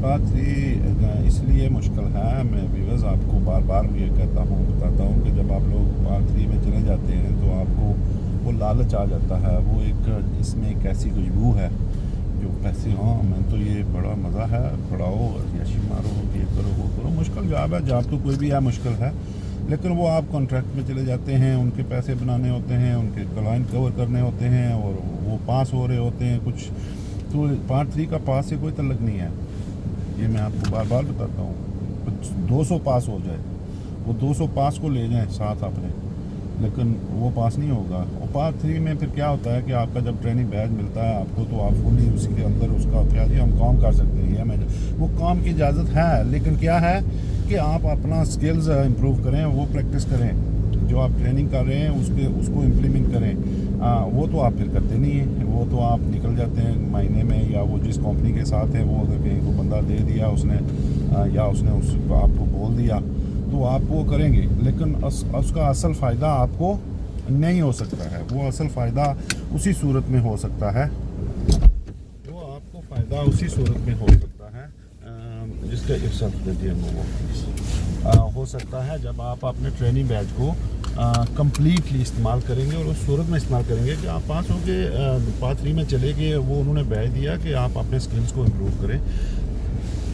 Part 3 इसलिए मुश्किल है, मैं व्यूअर्स आपको बार बार ये कहता हूँ, बताता हूँ कि जब आप लोग पार्ट 3 में चले जाते हैं तो आपको वो लालच आ जाता है, वो एक इसमें एक ऐसी खुशबू है जो पैसे, हाँ मैं तो ये बड़ा मज़ा है, पढ़ाओ यशी मारो, ये करो वो करो। मुश्किल जॉब है, जॉब तो कोई भी है मुश्किल है, लेकिन वो आप कॉन्ट्रैक्ट में चले जाते हैं, उनके पैसे बनाने होते हैं, उनके क्लाइंट कवर करने होते हैं और वो पास हो रहे होते हैं कुछ। तो पार्ट 3 का पास से कोई तल्लक नहीं है, ये मैं आपको बार बार बताता हूँ। 200 पास हो जाए, वो 200 पास को ले जाएं साथ अपने, लेकिन वो पास नहीं होगा। और पार्ट 3 में फिर क्या होता है कि आपका जब ट्रेनिंग बैच मिलता है आपको, तो आप फुली उसी के अंदर उसका क्या जी हम काम कर सकते हैं, या मैं वो काम की इजाज़त है, लेकिन क्या है कि आप अपना स्किल्स इम्प्रूव करें, वो प्रैक्टिस करें, जो आप ट्रेनिंग कर रहे हैं उसको इम्प्लीमेंट करें। वो तो आप फिर करते नहीं हैं, वो तो आप निकल जाते हैं महीने में, या वो जिस कंपनी के साथ है वो अगर कहीं को बंदा दे दिया उसने, या उसने उसको आपको बोल दिया तो आप वो करेंगे, लेकिन उसका असल फ़ायदा आपको नहीं हो सकता है। वो असल फ़ायदा उसी सूरत में हो सकता है, वो आपको फ़ायदा उसी सूरत में हो सकता है जिसका हो सकता है जब आप अपने ट्रेनिंग बैच को कम्प्लीटली इस्तेमाल करेंगे और उस सूरत में इस्तेमाल करेंगे कि आप पास हो के पार्ट 3 में चले गए, वो उन्होंने बैच दिया कि आप अपने स्किल्स को इम्प्रूव करें।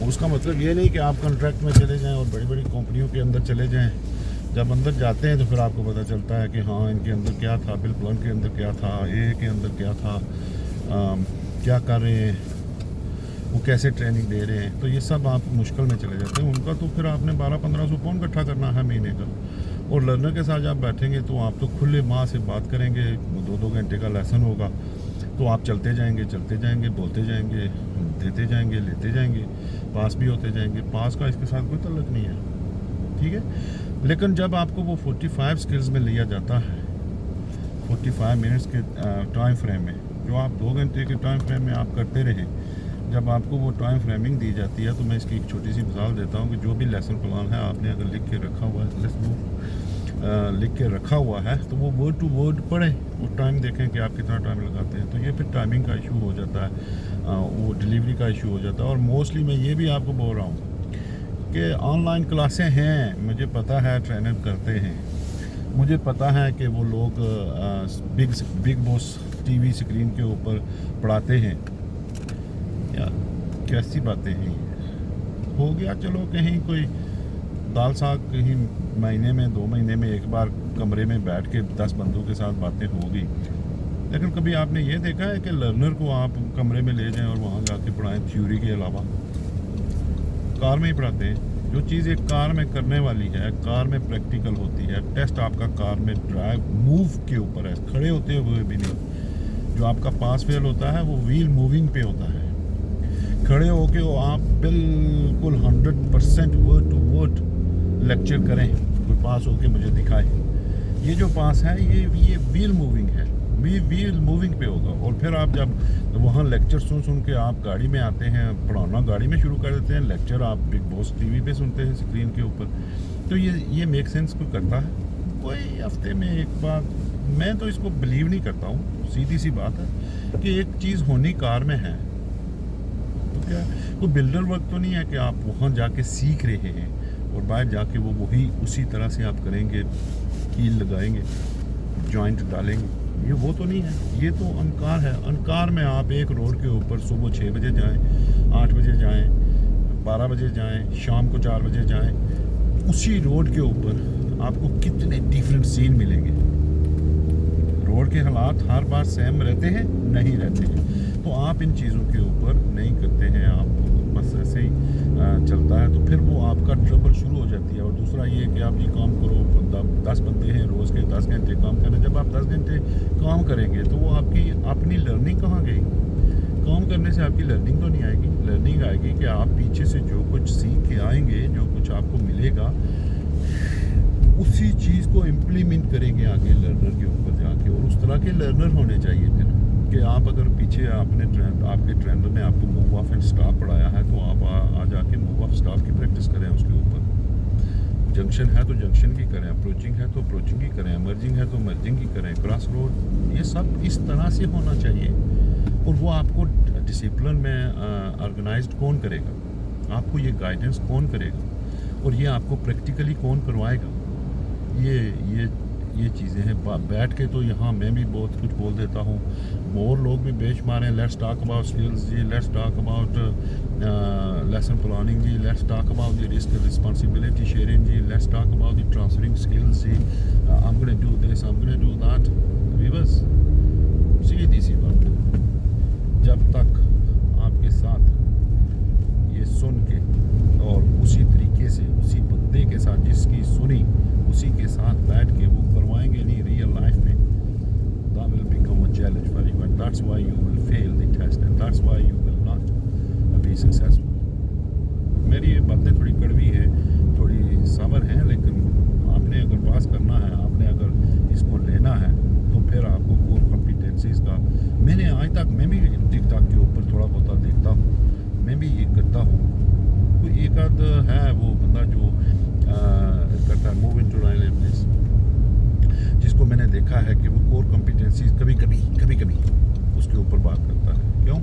उसका मतलब ये नहीं कि आप कॉन्ट्रैक्ट में चले जाएं और बड़ी बड़ी कंपनियों के अंदर चले जाएं। जब अंदर जाते हैं तो फिर आपको पता चलता है कि हाँ इनके अंदर क्या था, बिल प्लान के अंदर क्या था, ए के अंदर क्या था, क्या कर रहे हैं, वो कैसे ट्रेनिंग दे रहे हैं। तो ये सब आप मुश्किल में चले जाते हैं उनका। तो फिर आपने 12-1500 पाउंड इकट्ठा करना है महीने का, और लर्नर के साथ जब बैठेंगे तो आप तो खुले माँ से बात करेंगे, 2-2 घंटे का लेसन होगा, तो आप चलते जाएंगे, बोलते जाएंगे, देते जाएंगे, लेते जाएंगे, पास भी होते जाएंगे। पास का इसके साथ कोई तल्लक नहीं है, ठीक है। लेकिन जब आपको वो 45 स्किल्स में लिया जाता है, 45 मिनट्स के टाइम फ्रेम में, जो आप 2 घंटे के टाइम फ्रेम में आप करते रहें, जब आपको वो टाइम फ्रेमिंग दी जाती है, तो मैं इसकी एक छोटी सी मिसाल देता हूँ कि जो भी लेसन प्लान है आपने अगर लिख के रखा हुआ है, लिख के रखा हुआ है, तो वो वर्ड टू वर्ड पढ़ें और टाइम देखें कि आप कितना टाइम लगाते हैं। तो ये फिर टाइमिंग का इशू हो जाता है, वो डिलीवरी का इशू हो जाता है। और मोस्टली मैं ये भी आपको बोल रहा हूँ कि ऑनलाइन क्लासें हैं, मुझे पता है ट्रेनर करते हैं, मुझे पता है कि वो लोग बिग बॉस टीवी स्क्रीन के ऊपर पढ़ाते हैं, या कैसी बातें हैं। हो गया चलो कहीं कोई दाल साग, कहीं महीने में 2 महीने में एक बार कमरे में बैठ के 10 बंदों के साथ बातें होगी, लेकिन कभी आपने ये देखा है कि लर्नर को आप कमरे में ले जाएं और वहाँ जाके पढ़ाएं थ्योरी के अलावा? कार में ही पढ़ाते हैं। जो चीज़ एक कार में करने वाली है, कार में प्रैक्टिकल होती है। टेस्ट आपका कार में ड्राइव मूव के ऊपर है, खड़े होते हुए भी नहीं। जो आपका पास फेल होता है वो व्हील मूविंग पे होता है। खड़े होके वो आप बिल्कुल 100% वर्ड टू वर्ड लेक्चर करें, कोई पास होके मुझे दिखाए। ये जो पास है ये व्हील मूविंग है, व्हील मूविंग पे होगा। और फिर आप जब वहाँ लेक्चर सुन के आप गाड़ी में आते हैं, पढ़ाना गाड़ी में शुरू कर देते हैं, लेक्चर आप बिग बॉस टीवी पे सुनते हैं स्क्रीन के ऊपर। तो ये मेक सेंस कोई करता है? कोई हफ्ते में एक बार, मैं तो इसको बिलीव नहीं करता हूँ। सीधी सी बात है कि एक चीज़ होनी कार में है तो क्या कोई बिल्डर वर्क तो नहीं है कि आप वहाँ जाके सीख रहे हैं और बाहर जाके वो वही उसी तरह से आप करेंगे, कील लगाएंगे, जॉइंट डालेंगे। ये वो तो नहीं है, ये तो अनकार है। अनकार में आप एक रोड के ऊपर सुबह 6 बजे जाएं, 8 बजे जाएं, 12 बजे जाएं, शाम को 4 बजे जाएं, उसी रोड के ऊपर आपको कितने डिफरेंट सीन मिलेंगे। रोड के हालात हर बार सेम रहते हैं? नहीं रहते हैं। तो आप इन चीज़ों के ऊपर नहीं करते हैं, आप बस ऐसे ही चलता है, तो फिर वो आपका ट्रबल शुरू हो जाती है। और दूसरा ये कि आप जी काम करो, 10 बंदे हैं रोज़ के 10 घंटे काम करें। जब आप 10 घंटे काम करेंगे तो वो आपकी अपनी लर्निंग कहाँ गई? काम करने से आपकी लर्निंग तो नहीं आएगी। लर्निंग आएगी कि आप पीछे से जो कुछ सीख के आएंगे, जो कुछ आपको मिलेगा, उसी चीज़ को इम्प्लीमेंट करेंगे आगे लर्नर के ऊपर जाके। और उस तरह के लर्नर होने चाहिए फिर कि आप अगर पीछे आपके ट्रेनर ने आपको मूव ऑफ एंड स्टॉप पढ़ाया है, तो आप आ जाके मूव ऑफ स्टॉप की प्रैक्टिस करें उसके ऊपर। जंक्शन है तो जंक्शन की करें, अप्रोचिंग है तो अप्रोचिंग की करें, मर्जिंग है तो मर्जिंग की करें, क्रॉस रोड, ये सब इस तरह से होना चाहिए। और वो आपको डिसिप्लिन में ऑर्गेनाइज्ड कौन करेगा? आपको ये गाइडेंस कौन करेगा और ये आपको प्रैक्टिकली कौन करवाएगा? ये चीज़ें हैं। बैठ के तो यहाँ मैं भी बहुत कुछ बोल देता हूँ, और लोग भी बेशुमार हैं। लेट्स टॉक अबाउट स्किल्स जी, let's talk about lesson planning जी, let's talk about the risk responsibility sharing जी, let's talk about the transferring skills जी, I am gonna do this, I am gonna do that. Viewers, सीधी सी बात है, जब तक आपके साथ ये सुन के और उसी तरीके से उसी बंदे के साथ जिसकी सुनी उसी के साथ बैठ के वो करवाएंगे नहीं रियल लाइफ में, that will become a challenge for you and that's why you will fail the test and that's why you will not be successful. मेरी ये बातें थोड़ी कड़वी है, थोड़ी सब्र है, लेकिन आपने अगर पास करना है, आपने अगर इसको लेना है तो फिर आपको कोर कॉम्पिटेंसीज का, मैंने आज तक मैं भी टिकटॉक के ऊपर थोड़ा बहुत देखता हूँ, मैं भी ये करता हूँ। कोई एक आध है वो बंदा जो करता है मूव इनटू राइल प्लेस, जिसको मैंने देखा है कि वो कोर कॉम्पिटेंसीज कभी कभी उसके ऊपर बात करता है। क्यों?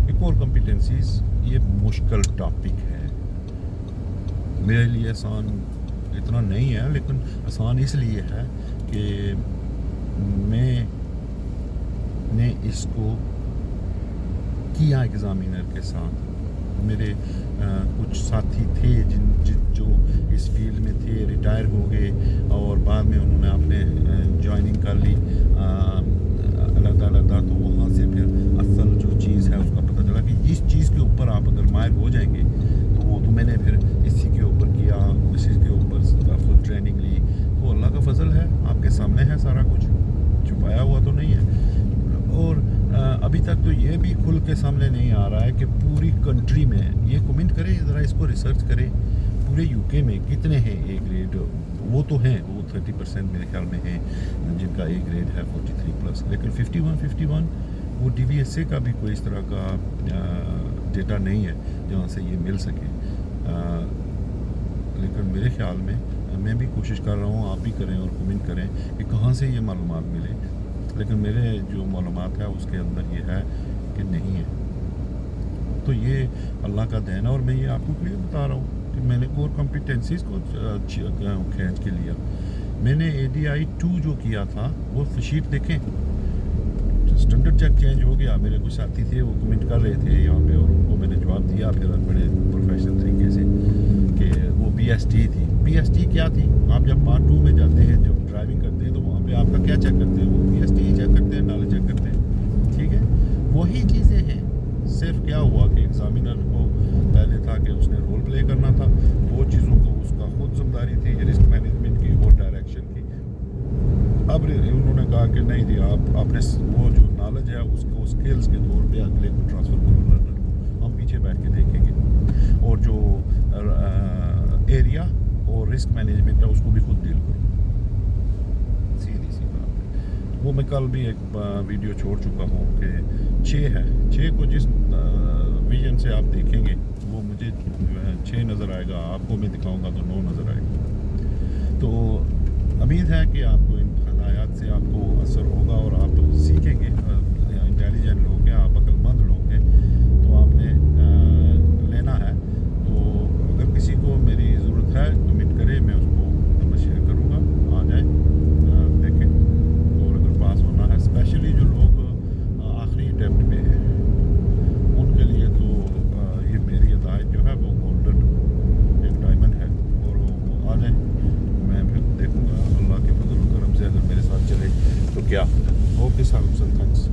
ये कोर कॉम्पिटेंसीज ये मुश्किल टॉपिक है, मेरे लिए आसान इतना नहीं है, लेकिन आसान इसलिए है कि मैंने इसको किया एग्ज़ामिनर के साथ। मेरे कुछ साथी थे जो इस फील्ड में थे, रिटायर हो गए और बाद में उन्होंने अपने ज्वाइनिंग कर ली अलग, तो वहाँ से फिर असल जो चीज़ है उसका पता चला कि इस चीज़ के ऊपर आप अगर माहिर हो जाएंगे तो वो तो मैंने फिर इसी के ऊपर किया, इसी के ऊपर खुद ट्रेनिंग ली। तो अल्लाह का फजल है, आपके सामने है सारा कुछ, छुपाया हुआ तो नहीं है। और अभी तक तो ये भी खुल के सामने नहीं आ रहा है कि पूरी कंट्री में, ये कमेंट करें ज़रा, इसको रिसर्च करें, पूरे यूके में कितने हैं ए ग्रेड? वो तो हैं, वो 30% मेरे ख्याल में हैं जिनका ए ग्रेड है 43+, लेकिन 51 वो DVSA का भी कोई इस तरह का डेटा नहीं है जहाँ से ये मिल सके। लेकिन मेरे ख्याल में मैं भी कोशिश कर रहा हूँ, आप भी करें और कमेंट करें कि कहाँ से ये मालूमात मिले, लेकिन मेरे जो मालूमात है उसके अंदर ये है कि नहीं है। तो ये अल्लाह का देन है और मैं ये आपको क्लियर बता रहा हूँ कि मैंने कोर कॉम्पिटेंसीज को खींच के लिया। मैंने ADI 2 जो किया था वो शीट देखें, स्टैंडर्ड चेक चेंज हो गया। मेरे कुछ साथी थे वो कमेंट कर रहे थे यहाँ पे और उनको मैंने जवाब दिया फिर बड़े प्रोफेशनल तरीके से कि वो BST थी। BST क्या थी? आप जब पार्ट 2 में जाते हैं, जब ड्राइविंग करते हैं तो वहाँ पे आपका क्या चेक करते हैं? वो BST ही चेक करते हैं, नॉलेज चेक करते हैं, ठीक है? वही चीज़ें हैं, सिर्फ क्या हुआ कि एग्ज़ामिनर को पहले था कि उसने रोल प्ले करना था, वो चीज़ों को उसका खुद जिम्मेदारी थी, रिस्क मैनेजमेंट की और डायरेक्शन की। अब उन्होंने कहा कि नहीं जी, आप अपने वो जो नॉलेज है उसको स्किल्स के तौर पे अगले को ट्रांसफ़र करो लर्नर को, हम पीछे बैठ के देखेंगे, और जो एरिया और रिस्क मैनेजमेंट है उसको भी खुद डील करो। सीधी सी बात है। वो मैं कल भी एक वीडियो छोड़ चुका हूँ कि 6 है, 6 को जिस विजन से आप देखेंगे वो मुझे 6 नज़र आएगा, आपको मैं दिखाऊंगा तो 9 नज़र आएगा। तो उम्मीद है कि आपको इन हदायत से आपको असर होगा और आप सीखेंगे। इंटेलिजेंट लोग हैं, आप अक्लमंद लोग हैं, तो आपने लेना है। तो अगर किसी को मेरी ज़रूरत है कमेंट करे, मैं उसको नंबर शेयर करूँगा, आ जाए देखें। और अगर पास होना है, स्पेशली जो लोग आखिरी अटैम्प्ट में हैं उनके लिए तो ये मेरी हिदायत जो है वो गोल्डन एक डायमंड है, और वो आ जाए। मैं फिर देखूँगा अल्लाह के फजल करम से अगर मेरे साथ चले तो क्या। ओके साहब, थैंक्स।